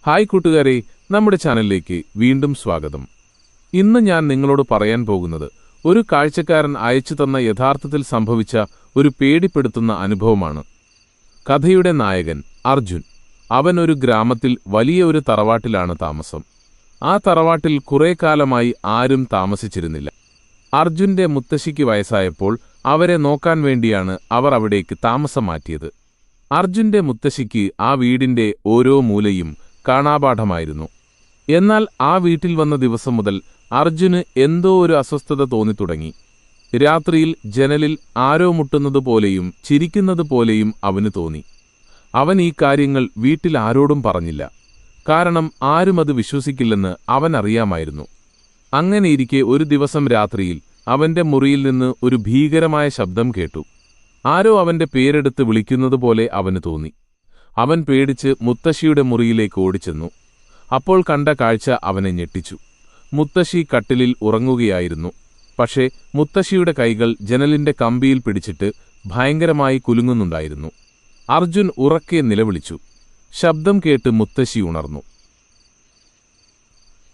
Hi കൂട്ടുകാരെ, നമ്മുടെ ചാനലിലേക്ക് വീണ്ടും സ്വാഗതം. ഇന്ന് ഞാൻ നിങ്ങളോട് പറയാൻ പോകുന്നത് ഒരു കാഴ്ചക്കാരൻ അയച്ചു തന്ന യഥാർത്ഥത്തിൽ സംഭവിച്ച ഒരു പേടിപ്പെടുത്തുന്ന അനുഭവമാണ്. കഥയുടെ നായകൻ അർജുൻ. അവൻ ഒരു ഗ്രാമത്തിൽ വലിയ ഒരു തറവാട്ടിലാണ് താമസം. ആ തറവാട്ടിൽ കുറേ കാലമായി ആരും താമസിച്ചിരുന്നില്ല. അർജുന്റെ മുത്തശ്ശിക്ക് വയസ്സായപ്പോൾ അവരെ നോക്കാൻ വേണ്ടിയാണ് അവർ അവിടേക്ക് താമസം മാറ്റിയത്. അർജുന്റെ മുത്തശ്ശിക്ക് ആ വീടിന്റെ ഓരോ മൂലയും കാണാപാഠമായിരുന്നു. എന്നാൽ ആ വീട്ടിൽ വന്ന ദിവസം മുതൽ അർജുന് എന്തോ ഒരു അസ്വസ്ഥത തോന്നിത്തുടങ്ങി. രാത്രിയിൽ ജനലിൽ ആരോ മുട്ടുന്നതുപോലെയും ചിരിക്കുന്നതുപോലെയും അവന് തോന്നി. അവൻ ഈ കാര്യങ്ങൾ വീട്ടിൽ ആരോടും പറഞ്ഞില്ല. കാരണം ആരും അത് വിശ്വസിക്കില്ലെന്ന് അവൻ അറിയാമായിരുന്നു. അങ്ങനെയിരിക്കെ ഒരു ദിവസം രാത്രിയിൽ അവന്റെ മുറിയിൽ നിന്ന് ഒരു ഭീകരമായ ശബ്ദം കേട്ടു. ആരോ അവന്റെ പേരെടുത്ത് വിളിക്കുന്നതുപോലെ അവന് തോന്നി. അവൻ പേടിച്ച് മുത്തശ്ശിയുടെ മുറിയിലേക്ക് ഓടിച്ചെന്നു. അപ്പോൾ കണ്ട കാഴ്ച അവനെ ഞെട്ടിച്ചു. മുത്തശ്ശി കട്ടിലിൽ ഉറങ്ങുകയായിരുന്നു. പക്ഷേ മുത്തശ്ശിയുടെ കൈകൾ ജനലിന്റെ കമ്പിയിൽ പിടിച്ചിട്ട് ഭയങ്കരമായി കുലുങ്ങുന്നുണ്ടായിരുന്നു. അർജുൻ ഉറക്കെ നിലവിളിച്ചു. ശബ്ദം കേട്ട് മുത്തശ്ശി ഉണർന്നു.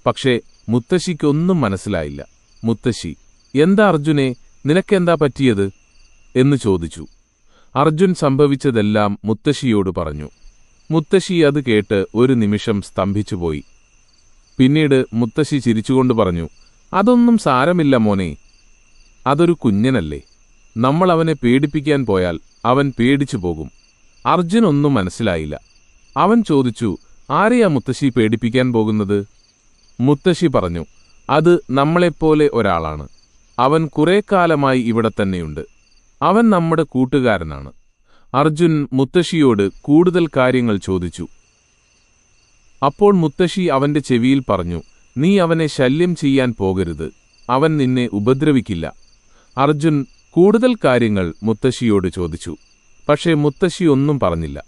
പക്ഷേ മുത്തശ്ശിക്കൊന്നും മനസ്സിലായില്ല. മുത്തശ്ശി, എന്താ അർജുനെ, നിനക്കെന്താ പറ്റിയത് എന്ന് ചോദിച്ചു. അർജുൻ സംഭവിച്ചതെല്ലാം മുത്തശ്ശിയോട് പറഞ്ഞു. മുത്തശ്ശി അത് കേട്ട് ഒരു നിമിഷം സ്തംഭിച്ചുപോയി. പിന്നീട് മുത്തശ്ശി ചിരിച്ചുകൊണ്ട് പറഞ്ഞു, അതൊന്നും സാരമില്ല മോനെ, അതൊരു കുഞ്ഞനല്ലേ. നമ്മൾ അവനെ പേടിപ്പിക്കാൻ പോയാൽ അവൻ പേടിച്ചു പോകും. അർജുനൊന്നും മനസ്സിലായില്ല. അവൻ ചോദിച്ചു, ആരെയാ മുത്തശ്ശി പേടിപ്പിക്കാൻ പോകുന്നത്? മുത്തശ്ശി പറഞ്ഞു, അത് നമ്മളെപ്പോലെ ഒരാളാണ്. അവൻ കുറേ കാലമായി ഇവിടെ തന്നെയുണ്ട്. അവൻ നമ്മുടെ കൂട്ടുകാരനാണ്. അർജുൻ മുത്തശ്ശിയോട് കൂടുതൽ കാര്യങ്ങൾ ചോദിച്ചു. അപ്പോൾ മുത്തശ്ശി അവന്റെ ചെവിയിൽ പറഞ്ഞു, നീ അവനെ ശല്യം ചെയ്യാൻ പോകരുത്. അവൻ നിന്നെ ഉപദ്രവിക്കില്ല. അർജുൻ കൂടുതൽ കാര്യങ്ങൾ മുത്തശ്ശിയോട് ചോദിച്ചു. പക്ഷേ മുത്തശ്ശി ഒന്നും പറഞ്ഞില്ല.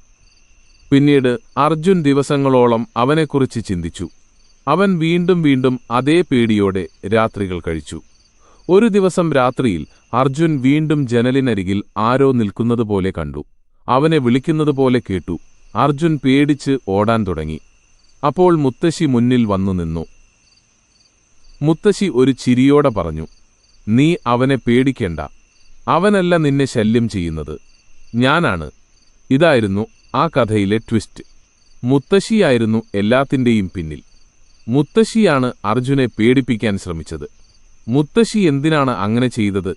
പിന്നീട് അർജുൻ ദിവസങ്ങളോളം അവനെക്കുറിച്ച് ചിന്തിച്ചു. അവൻ വീണ്ടും അതേ പേടിയോടെ രാത്രികൾ കഴിച്ചു. ഒരു ദിവസം രാത്രിയിൽ അർജുൻ വീണ്ടും ജനലിനരികിൽ ആരോ നിൽക്കുന്നതുപോലെ കണ്ടു. അവനെ വിളിക്കുന്നതുപോലെ കേട്ടു. അർജുൻ പേടിച്ച് ഓടാൻ തുടങ്ങി. അപ്പോൾ മുത്തശ്ശി മുന്നിൽ വന്നു നിന്നു. മുത്തശ്ശി ഒരു ചിരിയോടെ പറഞ്ഞു, നീ അവനെ പേടിക്കേണ്ട. അവനല്ല നിന്നെ ശല്യം ചെയ്യുന്നത്, ഞാനാണ്. ഇതായിരുന്നു ആ കഥയിലെ ട്വിസ്റ്റ്. മുത്തശ്ശിയായിരുന്നു എല്ലാത്തിൻ്റെയും പിന്നിൽ. മുത്തശ്ശിയാണ് അർജുനെ പേടിപ്പിക്കാൻ ശ്രമിച്ചത്. മുത്തശ്ശി എന്തിനാണ് അങ്ങനെ ചെയ്തത്?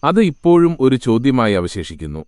അത് ഇപ്പോഴും ഒരു ചോദ്യമായി അവശേഷിക്കുന്നു.